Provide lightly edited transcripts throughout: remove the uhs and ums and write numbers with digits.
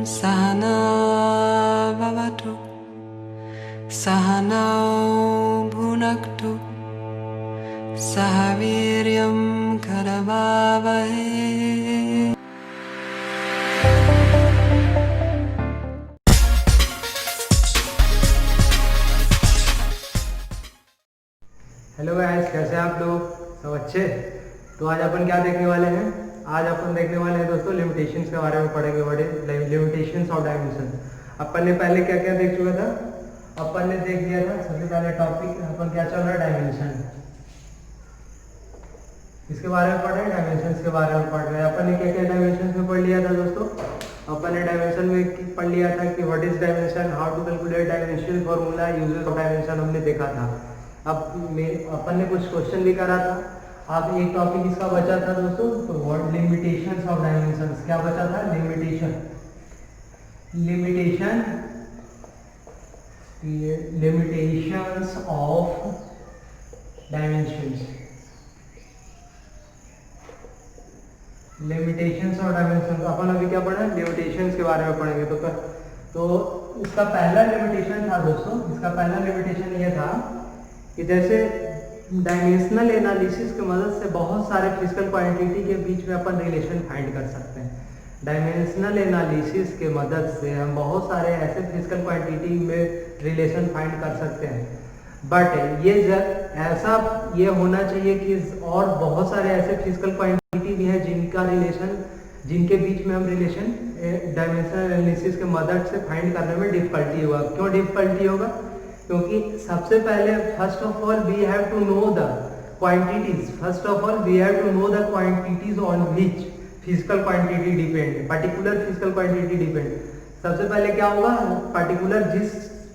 सहना भवतु सहनौ भुनक्तु सह वीर्यं करवावहै। हेलो गाइस, कैसे हैं आप लोग? सब अच्छे? तो आज अपन क्या देखने वाले हैं? आज अपन देखने वाले हैं दोस्तों लिमिटेशंस के बारे में पढ़ेंगे। What is limitations of dimension. अपन ने पहले क्या क्या देख चुका था? अपन ने देख लिया था सबसे पहले टॉपिक अपन क्या चल रहा है, डायमेंशन। इसके बारे में पढ़ रहे हैं, डायमेंशन के बारे में पढ़ रहे हैं। अपन ने क्या क्या डायमेंशन में पढ़ लिया था दोस्तों? अपन ने डायमेंशन में पढ़ लिया था कि what is dimension, how to calculate dimension, formula, uses of dimension हमने देखा था। अब अपन ने कुछ क्वेश्चन भी करा था। अब एक टॉपिक इसका बचा था दोस्तों, तो व्हाट लिमिटेशंस ऑफ डायमेंशंस। क्या बचा था? Limitations of dimensions. Limitations of dimensions अपन अभी क्या पढ़ा? लिमिटेशंस के बारे में पढ़ेंगे। तो इसका पहला लिमिटेशन था दोस्तों, इसका पहला लिमिटेशन ये था कि जैसे डायमेंशनल एनालिसिस की मदद से बहुत सारे फिजिकल क्वांटिटी के बीच में अपन रिलेशन फाइंड कर सकते हैं। डायमेंशनल एनालिसिस के मदद से हम बहुत सारे ऐसे फिजिकल क्वांटिटी में रिलेशन फाइंड कर सकते हैं। बट ये ऐसा ये होना चाहिए कि और बहुत सारे ऐसे फिजिकल क्वांटिटी भी है जिनके बीच में हम रिलेशन डायमेंशनल एनालिसिस के मदद से फाइंड करने में डिफिकल्टी होगा। क्यों डिफिकल्टी होगा? क्योंकि सबसे पहले first of all we have to know the quantities. First of all we have to know the quantities on which physical quantity depend, particular physical quantity depend. सबसे पहले क्या होगा? पर्टिकुलर जिस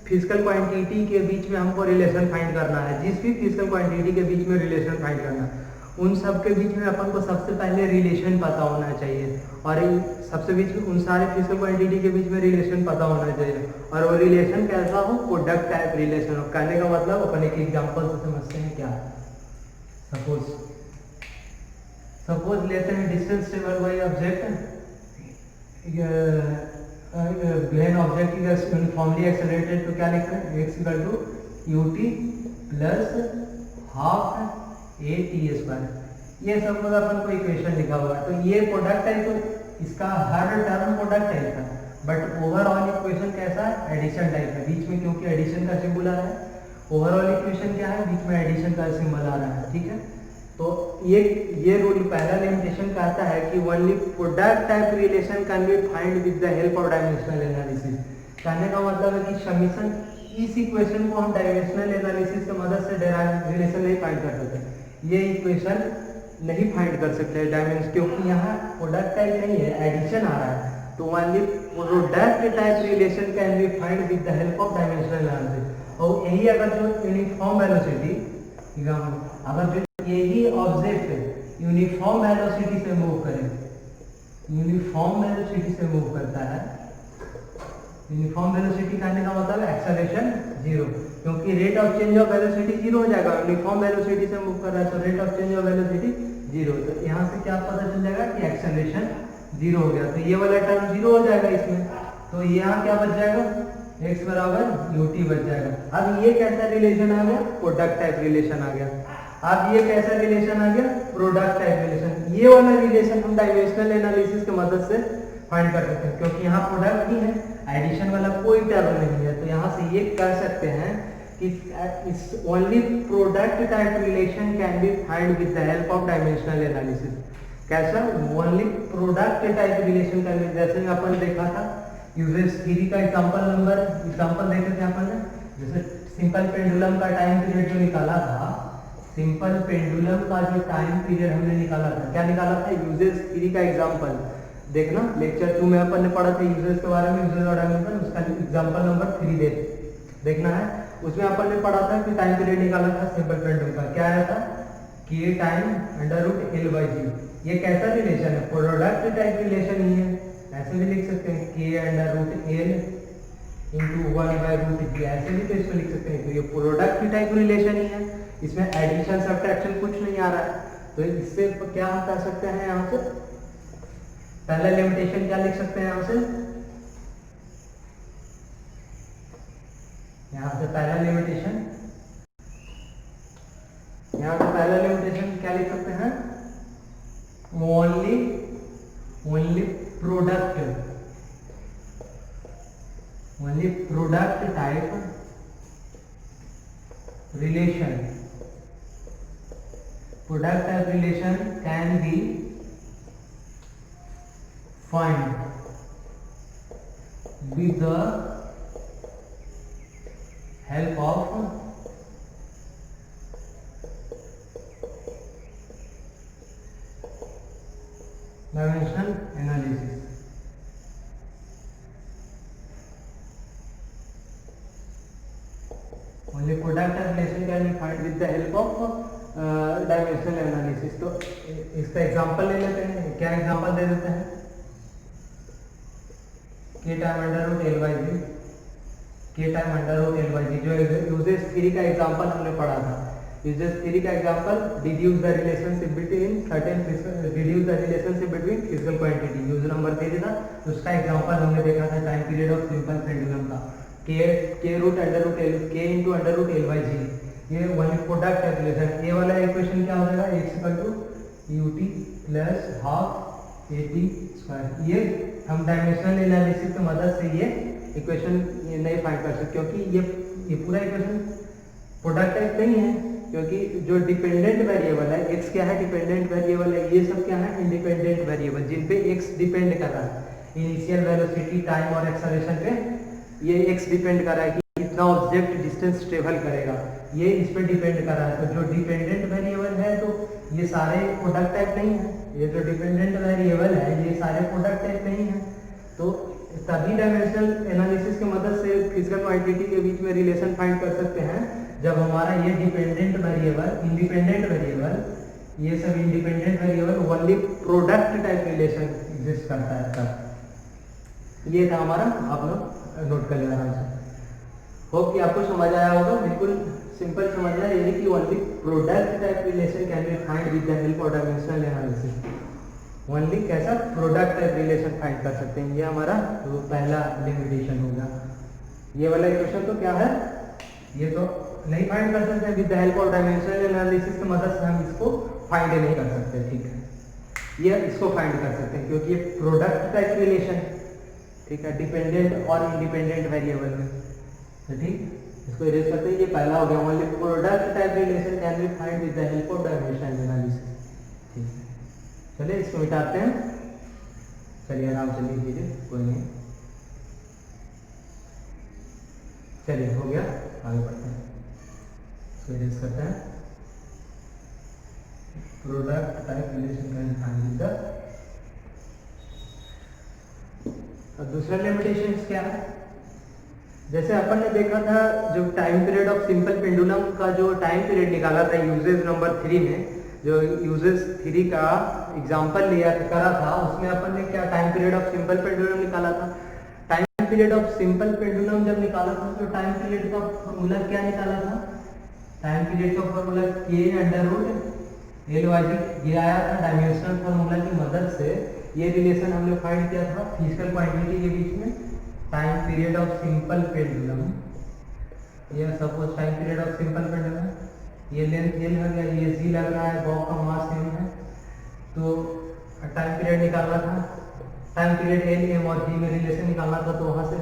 फिजिकल क्वांटिटी के बीच में हमको रिलेशन फाइंड करना है, जिस भी फिजिकल क्वांटिटी के बीच में रिलेशन फाइंड करना है, उन सब के बीच में अपन को सबसे पहले रिलेशन पता होना चाहिए। और सबसे बीच में उन सारे फिजिकल क्वांटिटी के बीच में रिलेशन पता होना चाहिए। और वो रिलेशन कैसा हो? प्रोडक्ट टाइप रिलेशन हो। कहने का मतलब अपन एक एग्जांपल से समझते हैं क्या। सपोज लेते हैं distance table by object, when object is uniformly accelerated, तो क्या लिख रहे हैं? x equal to ut plus half a/t²। ये सब अपन को इक्वेशन लिखा हुआ है। तो ये प्रोडक्ट है, तो इसका हर टर्म प्रोडक्ट टाइप का, बट ओवरऑल इक्वेशन कैसा है? एडिशन टाइप है। बीच में क्योंकि एडिशन का सिंबल आ रहा है, ओवरऑल इक्वेशन क्या है? बीच में एडिशन का सिंबल आ रहा है। ठीक है, तो ये रूल पहला लिमिटेशन कहता है कि only product type relation can be find with the help of dimensional analysis. कहने का मतलब है कि समीशन इस इक्वेशन को हम डायमेंशनल एनालिसिस की मदद से रिलेशन नहीं फाइंड कर सकते। ये इक्वेशन नहीं फाइंड कर सकते डायमेंशन, क्योंकि यहाँ प्रोडक्ट टाइप नहीं है, एडिशन आ रहा है। तो only product type relation can be find with the help of dimensional analysis. और यही अगर जो यूनिफॉर्म वेलोसिटी, अगर जो यही ऑब्जेक्ट यूनिफॉर्म वेलोसिटी से मूव करे, यूनिफॉर्म वेलोसिटी से मूव करता है, यूनिफॉर्म वेलोसिटी कहने का मतलब एक्सेलरेशन जीरो, क्योंकि rate of change of velocity zero हो जाएगा। यूनिफॉर्म वेलोसिटी से मूव कर रहा है तो rate of change of velocity zero. तो यहाँ से क्या पता चल जाएगा कि एक्सेलरेशन जीरो हो गया, तो ये वाला टर्म जीरो हो जाएगा इसमें। तो यहाँ क्या बच जाएगा? x बराबर ut बच जाएगा। अब ये कैसा रिलेशन आ गया? प्रोडक्ट टाइप रिलेशन आ गया। अब ये कैसा रिलेशन आ गया? Product type relation. ये वाला रिलेशन हम डायमेंशनल एनालिसिस की मदद से फाइंड कर सकते हैं, क्योंकि यहाँ प्रोडक्ट ही है, एडिशन वाला कोई टर्म नहीं है। तो यहाँ से ये कह सकते हैं कि only product type relation can be find with the help of dimensional analysis. कैसा? Only product type relation can be, जैसे अपन देखा था यूजेस थ्योरी का एग्जांपल देखे थे अपन ने। जैसे सिंपल पेंडुलम का टाइम पीरियड जो निकाला था, सिंपल पेंडुलम का जो टाइम पीरियड हमने निकाला था, क्या निकाला था? यूजेस थ्योरी का एग्जांपल देखना, लेक्चर 2 में अपन ने पढ़ा था यूजेस के बारे में, यूजेस और डायमेंशन, उसका एग्जांपल नंबर 3 देखना है। उसमें अपन ने पढ़ा था कि टाइम पीरियड निकाला था सिंपल पेंडुलम का, क्या आया था? k time √L/g। ये कैसा रिलेशन है? प्रोडक्ट टाइप रिलेशन ही है। ऐसे भी लिख सकते हैं k√L × 1/√g, ऐसे भी तो इसको लिख सकते हैं। तो ये प्रोडक्ट टाइप रिलेशन ही है, इसमें एडिशन सब्ट्रैक्शन कुछ नहीं आ रहा है। तो इससे क्या हम कह सकते हैं? यहाँ से पहला लिमिटेशन क्या लिख सकते हैं? यहाँ से only product type relation, product type relation can be find with the help of dimensional analysis. Only product of relation can be found with the help of dimensional analysis. तो इसका एग्जांपल ले लेते हैं, क्या एग्जांपल दे देते हैं? k time under root L by G, K time under root L by G, जो uses three का एग्जांपल हमने पढ़ा था। यूजेस थ्री का example deduce the relationship between physical quantity, use number दे देता, उसका एग्जांपल हमने देखा था time period of simple pendulum का, K root under root L, K into under root L by G. ये वन प्रोडक्ट रिलेशन, ये वाला इक्वेशन क्या हो जाएगा? X equal to u t plus half a t square. ये हम डायमेंशनल एनालिसिस की मदद से ये इक्वेशन नहीं फाइंड कर सकते, क्योंकि ये पूरा इक्वेशन प्रोडक्ट टाइप नहीं है, क्योंकि जो डिपेंडेंट वेरिएबल है, एक्स क्या है? डिपेंडेंट वेरिएबल है। ये सब क्या है? इंडिपेंडेंट वेरिएबल, जिन पे एक्स डिपेंड कर रहा है। इनिशियल वेलोसिटी, टाइम और एक्सेलरेशन पे ये एक्स डिपेंड कर रहा है कि कितना ऑब्जेक्ट डिस्टेंस ट्रेवल करेगा, ये इस पे डिपेंड कर रहा है। तो जो डिपेंडेंट वेरिएबल है, तो ये सारे प्रोडक्ट टाइप नहीं है। ये जो डिपेंडेंट वेरिएबल है, ये सारे प्रोडक्ट टाइप नहीं है। तो तभी डायमेंशनल एनालिसिस की मदद से फिजिकल क्वांटिटी के बीच में रिलेशन फाइंड कर सकते हैं, जब हमारा ये डिपेंडेंट वेरिएबल, इंडिपेंडेंट वेरिएबल, ये सब independent variable only product type relation exist करता है तब। ये था हमारा, आप लोग नोट कर लेना आराम से। होप कि आपको समझ आया होगा, बिल्कुल सिंपल समझना, ये कि only product type relation can be find with the help of dimensional analysis. Only कैसा? प्रोडक्ट टाइप रिलेशन फाइंड कर सकते हैं। ये हमारा तो पहला लिमिटेशन होगा। ये वाला इक्वेशन तो क्या है? ये तो नहीं फाइंड कर सकते with the help of dimensional analysis की मदद से हम इसको फाइंड नहीं कर सकते, ठीक है। ये इसको फाइंड कर सकते हैं क्योंकि ये प्रोडक्ट टाइप रिलेशन, ठीक है, डिपेंडेंट और इंडिपेंडेंट वेरिएबल में। तो ठीक, इसको इरेज करते हैं। ये पहला हो गया, only product type relation can be find with the help of dimensional analysis, ठीक है। चलिए इसको मिटाते हैं, चलिए आराम से लिख लीजिए, कोई नहीं। चलिए हो गया, आगे बढ़ते हैं, इसको इरेज करते हैं। Product type relation can be find with the, और दूसरा लिमिटेशन क्या है? जैसे अपन ने देखा था जो time period of simple pendulum का जो टाइम पीरियड निकाला था यूजेस नंबर 3 में, जो यूजेस 3 का एग्जांपल लिया करा था, उसमें अपन ने क्या time period of simple pendulum निकाला था। Time period of simple pendulum जब निकाला था तो टाइम पीरियड का फॉर्मूला क्या निकाला था? टाइम पीरियड का फॉर्मूला के अंडर रूट एल वाई जी, ये आया था। डायमेंशनल फॉर्मूला की मदद से ये रिलेशन हमने फाइंड किया था फिजिकल क्वांटिटी के बीच में। Time period of simple pendulum, ये suppose time period of simple pendulum, ये लेंथ एल हो गया, ये जी लग रहा है, बॉब का मास एम है, तो टाइम पीरियड निकालना था। टाइम पीरियड एल एम और जी में रिलेशन निकालना था, तो वहाँ से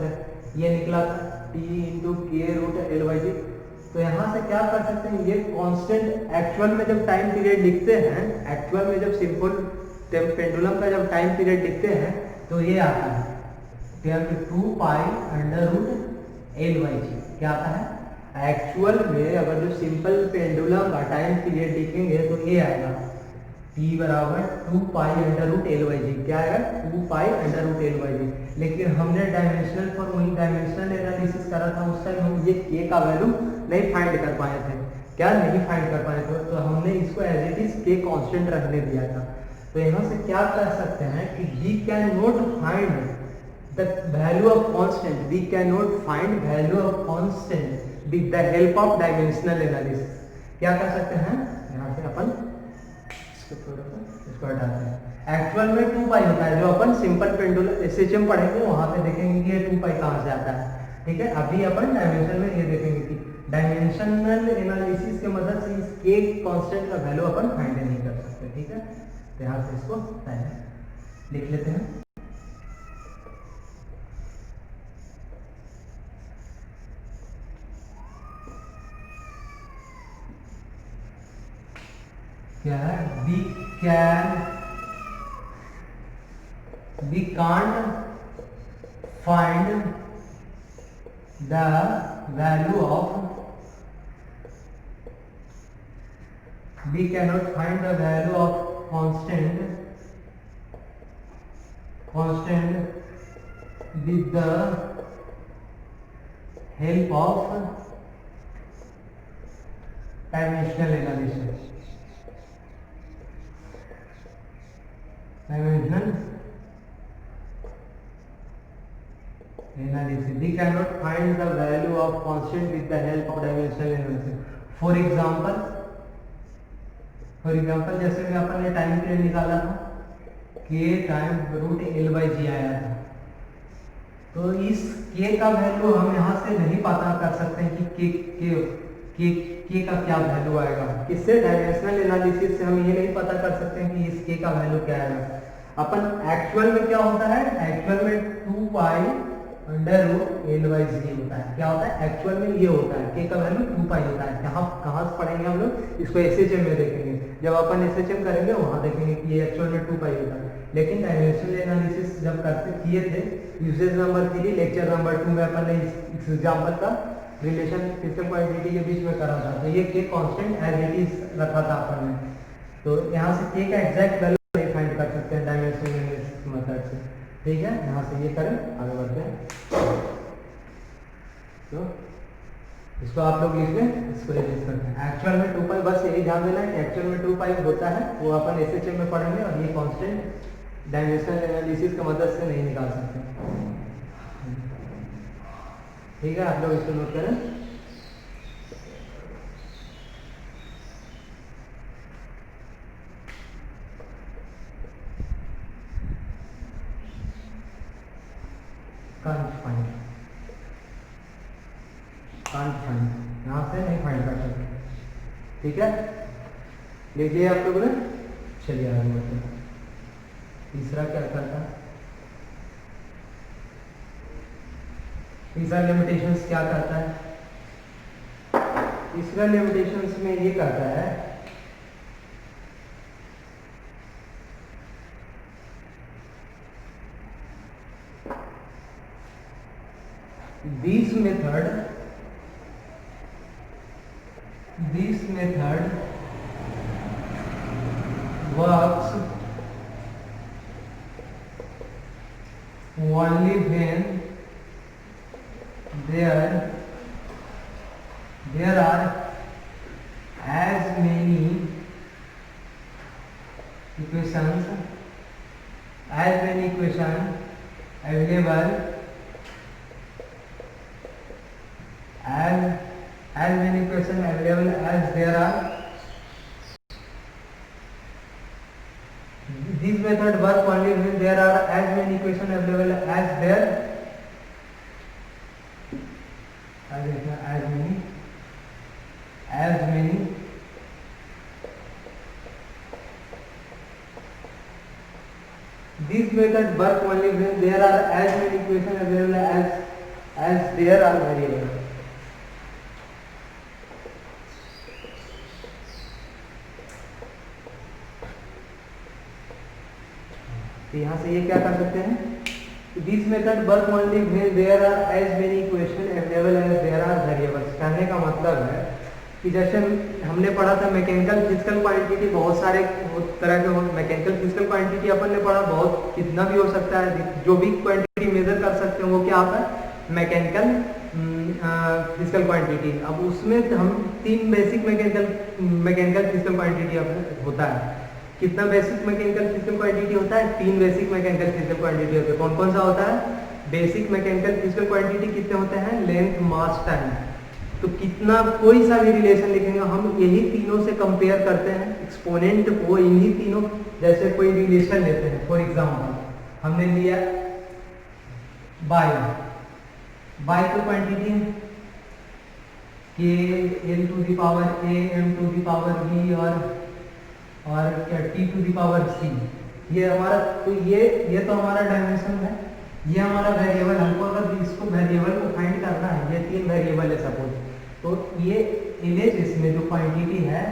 ये निकला था टी इंटू के रूट एल वाई जी। तो यहाँ से क्या कर सकते हैं, ये कांस्टेंट एक्चुअल में जब टाइम पीरियड लिखते हैं, एक्चुअल में जब सिंपल पेंडुलम का जब टाइम पीरियड लिखते हैं तो ये आता है 2 pi under root L by G. क्या आता है? एक्चुअल में अगर जो सिंपल पेंडुलम का टाइम पीरियड लिखेंगे तो ये आएगा t बराबर 2 pi under root L by G. क्या आएगा? 2 pi under root L by G. लेकिन हमने डायमेंशनल फॉर्मूला, डायमेंशनल एनालिसिस करा था, उस टाइम हम ये के का वैल्यू नहीं फाइंड कर पाए थे। क्या नहीं फाइंड कर पाए थे? तो हमने इसको एज इट इज के कांस्टेंट रखने दिया था। तो यहाँ से क्या कर सकते हैं कि we can not find the value of constant, we can not find value of constant with the help of dimensional analysis. क्या कर सकते हैं? यहाँ से अपन इसको हटाते हैं। एक्चुअल में 2 पाई होता है, जो अपन सिंपल पेंडुलम एसएचएम पढ़ेंगे वहां पे देखेंगे कि ये 2 पाई कहाँ से आता है, ठीक है। अभी अपन डायमेंशन में ये देखेंगे कि डायमेंशनल एनालिसिस की मदद से इस के कांस्टेंट का वैल्यू अपन फाइंड नहीं कर सकते, ठीक है। तो यहाँ से इसको लिख लेते हैं। क्या है? we can't find the value of we cannot find the value of constant with the help of dimensional analysis. We cannot find the value of constant with the help of dimensional analysis. For example जैसे में अपन ने time period निकाला था, k time root L by G आया था, तो इस k का वैल्यू हम यहाँ से नहीं पता कर सकते हैं कि k का क्या वैल्यू आएगा। इससे डायमेंशनल एनालिसिस से हम ये नहीं पता कर सकते हैं कि इस k का वैल्यू क्या आएगा। अपन एक्चुअल में क्या होता है, एक्चुअल में 2 pi under root L by g होता है। क्या होता है एक्चुअल में, ये होता है k का वैल्यू 2 पाई होता है। कहाँ से पढ़ेंगे हम लोग इसको, एसएचएम में देखेंगे। जब अपन एसएचएम करेंगे वहां देखेंगे कि ये एक्चुअल में 2 पाई होता है। लेकिन डायमेंशनल एनालिसिस जब किए थे, यूसेज नंबर 3 लेक्चर नंबर 2 में अपन ने इस एग्जांपल का रिलेशन फिजिकल क्वांटिटी के बीच में करा था, तो ये k constant as it is रखा था अपन ने। तो यहाँ से k का एग्जैक्ट वैल्यू फाइंड कर सकते हैं डायमेंशनल एनालिसिस मेथड से। ठीक है, यहाँ से ये करें, आगे बढ़ते हैं। तो इसको आप लोग लिख लें, इसको एडिट करते हैं। एक्चुअल में 2 पाई, बस यही ध्यान देना है कि एक्चुअल में 2 पाई होता है, वो अपन एसएचएम में पढ़ेंगे, और ये कांस्टेंट डायमेंशनल एनालिसिस की मदद से नहीं निकाल सकते। ठीक है, आप लोग इसको नोट करें। can't find यहाँ से नहीं फाइंड कर सकते। ठीक है, लिख लिया आप लोगों ने। चलिए आगे बढ़ते हैं। तीसरा क्या करता है, तीसरा लिमिटेशंस क्या करता है? तीसरा लिमिटेशंस में ये करता है, this method works only when there are as many equations available as many equations available as there are. This method work only when there are as many equations available as there as many this method work only when there are as many equations available as there are variables. तो यहाँ से ये क्या कर सकते हैं, this method work only when there are as many equation available as there are variables. कहने का मतलब है कि जैसे हमने पढ़ा था मैकेनिकल फिजिकल क्वांटिटी, बहुत सारे तरह के मैकेनिकल फिजिकल क्वांटिटी अपन ने पढ़ा, बहुत कितना भी हो सकता है, जो भी क्वांटिटी मेजर कर सकते हैं वो क्या आता है, मैकेनिकल फिजिकल क्वांटिटी। अब उसमें हम 3 बेसिक मैकेनिकल फिजिकल क्वांटिटी होता है। कितना बेसिक मैकेनिकल फिजिकल क्वांटिटी होता है? 3 बेसिक मैकेनिकल फिजिकल क्वांटिटी होते हैं। कौन कौन सा होता है? बेसिक मैकेनिकल फिजिकल क्वांटिटी कितने होते हैं? लेंथ, मास, टाइम। तो कितना, कोई सा भी रिलेशन लिखेंगे हम यही तीनों से कंपेयर करते हैं एक्सपोनेंट को, इन्हीं तीनों। जैसे कोई रिलेशन लेते हैं, फॉर एग्जांपल हमने लिया बाय की क्वांटिटी है k L to the power a M to the power b और क्या T to the power c. ये हमारा तो ये तो हमारा डायमेंशन है, ये हमारा वेरिएबल, हमको अगर इसको वेरिएबल को फाइंड करना है, ये 3 वेरिएबल है सपोज, तो ये इमेज इसमें जो क्वांटिटी है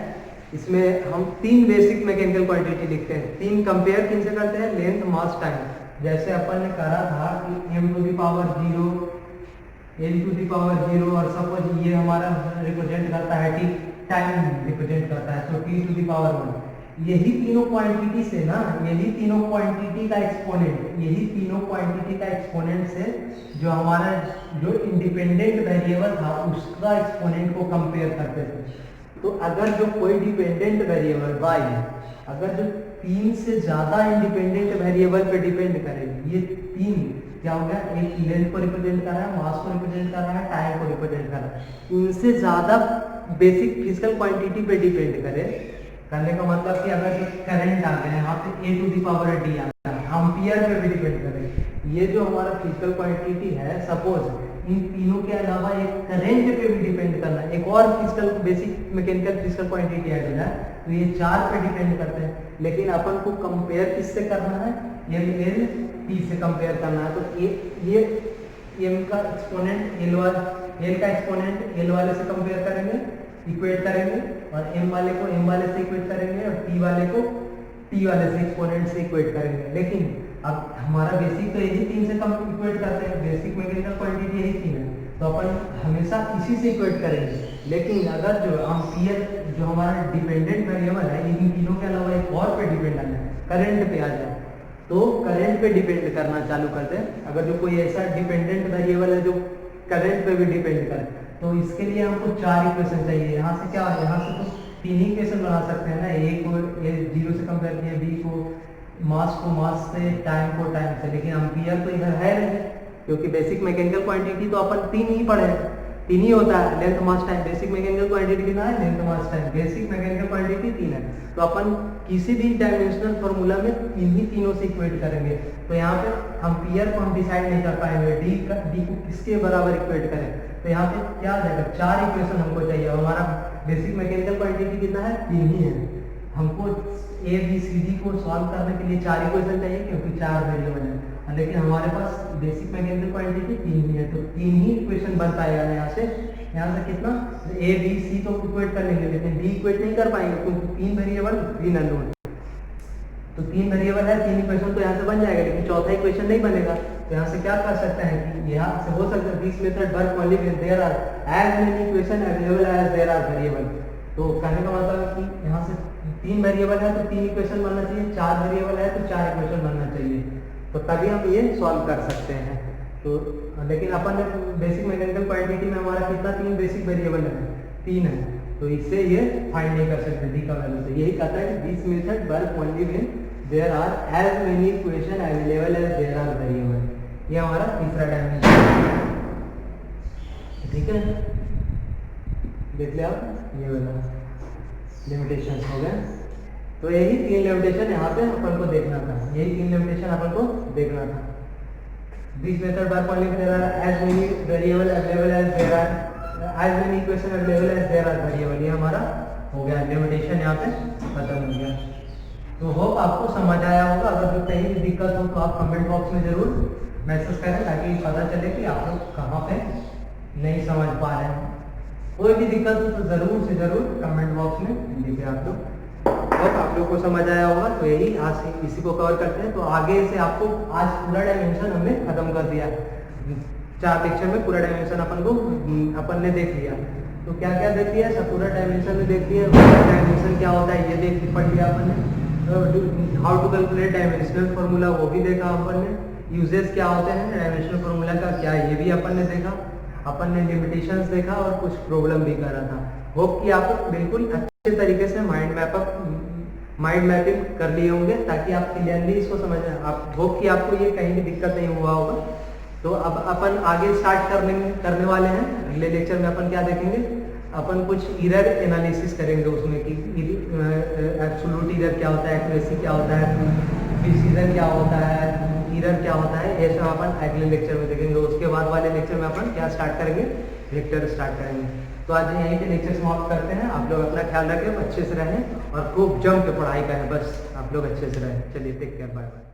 इसमें हम 3 बेसिक मैकेनिकल क्वांटिटी लिखते हैं। 3 कंपेयर किनसे करते हैं, लेंथ मास टाइम। जैसे अपन ने करा था कि m to the power 0, n to the power 0, और सपोज ये हमारा रिप्रेजेंट करता है t, टाइम रिप्रेजेंट करता है, तो t टू द पावर 1। यही तीनों क्वांटिटी से ना, यही तीनों क्वांटिटी का एक्सपोनेंट, यही तीनों क्वांटिटी का एक्सपोनेंट से जो हमारा जो इंडिपेंडेंट वेरिएबल था उसका एक्सपोनेंट को कंपेयर करते थे। तो अगर जो कोई डिपेंडेंट वेरिएबल y, अगर जो 3 से ज्यादा इंडिपेंडेंट वेरिएबल पे डिपेंड करे, ये 3 क्या हो गया, एक लेंथ को रिप्रेजेंट कर रहा है, मास को रिप्रेजेंट कर रहा है, टाइम को रिप्रेजेंट कर रहा है, इनसे ज्यादा बेसिक फिजिकल क्वांटिटी पे डिपेंड करे, करने का मतलब कि अगर जो करंट आ गया यहाँ पे a to the power d आ गया, एम्पियर पे भी डिपेंड करे, ये जो हमारा फिजिकल क्वांटिटी है, सपोज इन तीनों के अलावा एक करंट पे भी डिपेंड करना है, एक और physical basic mechanical physical quantity add होना है, तो ये 4 पे डिपेंड करते हैं। लेकिन अपन को कंपेयर किससे करना है, एल टी से कंपेयर करना है। तो ये एम का एक्सपोनेंट एल का एक्सपोनेंट एल वाले से कंपेयर करेंगे, इक्वेट करेंगे, और एम वाले को एम वाले से इक्वेट करेंगे, और टी वाले को टी वाले से एक्सपोनेंट से इक्वेट करेंगे। लेकिन अब हमारा बेसिक तो यही 3 से कम इक्वेट करते हैं, बेसिक मैकेनिकल क्वांटिटी यही 3 है, तो अपन हमेशा इसी से इक्वेट करेंगे। लेकिन अगर जो एम्पियर जो हमारा डिपेंडेंट वेरिएबल है, इन तीनों के अलावा एक और पे डिपेंड आना है, करंट पे आ जाए, तो करंट पे डिपेंड करना चालू करते हैं। अगर जो कोई ऐसा डिपेंडेंट वेरिएबल है जो करंट पे भी डिपेंड करे, तो इसके लिए हमको 4 इक्वेशन चाहिए। यहाँ से क्या, यहाँ से तो 3 ही इक्वेशन बना सकते हैं ना, ए को 0 से कंपेयर किया, बी को मास से, टाइम को टाइम से, लेकिन एम्पियर तो इधर है नहीं, क्योंकि बेसिक मैकेनिकल क्वांटिटी तो अपन 3 ही पढ़े हैं, 3 ही होता है, length mass time. Basic mechanical quantity कितना है, length mass time, basic mechanical quantity 3 है। तो अपन किसी भी डायमेंशनल फॉर्मूला में इन्हीं तीनों से इक्वेट करेंगे। तो यहाँ पे एम्पियर को हम डिसाइड नहीं कर पाएंगे, डी को किसके बराबर इक्वेट करें, तो यहाँ पे क्या आ जाएगा, 4 इक्वेशन हमको चाहिए। हमारा बेसिक मैकेनिकल क्वांटिटी कितना है, 3 ही है। हमको ए बी सी डी को सॉल्व करने के लिए 4 इक्वेशन चाहिए, क्योंकि 4 वेरिएबल है, लेकिन हमारे पास बेसिक मैकेनिकल क्वांटिटी 3 ही है, तो 3 ही इक्वेशन बन पाएगा। यहाँ से कितना, ए बी सी तो इक्वेट कर लेंगे, लेकिन डी इक्वेट नहीं कर पाएंगे, क्योंकि 3 वेरिएबल 3 अननोन, तो 3 वेरिएबल है, 3 इक्वेशन तो यहाँ से बन जाएगा, लेकिन चौथा इक्वेशन नहीं बनेगा। तो यहाँ से क्या कर सकते हैं कि यहाँ से हो सकता है this method work only when there are as many equation available as there are variable. तो कहने का मतलब है कि यहाँ से 3 वेरिएबल है तो 3 इक्वेशन बनना चाहिए, 4 वेरिएबल है तो 4 इक्वेशन बनना चाहिए, तो तभी हम ये सॉल्व कर सकते हैं। तो लेकिन अपन बेसिक मैकेनिकल क्वांटिटी में हमारा कितना, 3 बेसिक वेरिएबल है, 3 है, तो इससे ये फाइंड नहीं कर सकते डी का वैल्यू। तो यही कहता है कि this method work only when there are as many equation available as there are variable. ये हमारा तीसरा डायमेंशन, ठीक है, देख लिया आप, ये वाला लिमिटेशन हो गए। तो यही 3 लिमिटेशन यहाँ पे अपन को देखना था, यही 3 लिमिटेशन अपन को देखना था। This method work only when there are as many variable available as there are as many equation available as there are variable. ये हमारा हो गया, लिमिटेशन यहाँ पे खत्म हो गया। तो होप आपको समझ आया होगा। अगर जो कहीं भी दिक्कत हो तो आप कमेंट बॉक्स में जरूर मैसेज करें, ताकि पता चले कि आप लोग कहाँ पे नहीं समझ पा रहे हैं। कोई भी दिक्कत हो तो ज़रूर से ज़रूर कमेंट बॉक्स में लिखे आप लोग। होप आप लोग को समझ आया होगा। तो यही आज इसी को कवर करते हैं। तो आगे से आपको आज पूरा डायमेंशन हमने खत्म कर दिया, 4 लेक्चर में पूरा डायमेंशन अपन ने देख लिया। तो क्या क्या देख लिया, सब पूरा डायमेंशन में देख लिया। डायमेंशन क्या होता है ये पढ़ लिया अपन ने। How to calculate dimensional formula वो भी देखा अपन ने। यूजेस क्या होते हैं डायमेंशनल फॉर्मूला का, क्या ये भी अपन ने देखा। अपन ने लिमिटेशंस देखा और कुछ प्रॉब्लम भी करा था। होप कि आप बिल्कुल अच्छे तरीके से माइंड मैपिंग कर लिए होंगे, ताकि आप क्लियरली इसको समझ जाए। आप होप कि आपको ये कहीं भी दिक्कत नहीं हुआ होगा। तो अब अपन आगे स्टार्ट करने वाले हैं। अगले लेक्चर में अपन क्या देखेंगे, अपन कुछ इरर एनालिसिस करेंगे उसमें कि एब्सोल्यूट इरर क्या होता है, एक्यूरेसी क्या होता है, प्रिसीजन क्या होता है, इरर क्या होता है, ये सब अपन अगले लेक्चर में देखेंगे। उसके बाद वाले लेक्चर में अपन क्या स्टार्ट करेंगे, वेक्टर स्टार्ट करेंगे। तो आज यहीं पे लेक्चर समाप्त करते हैं। आप लोग अपना ख्याल रखें, अच्छे से रहें और खूब जम के पढ़ाई करें, बस आप लोग अच्छे से रहें। चलिए टेक केयर, बाय बाय।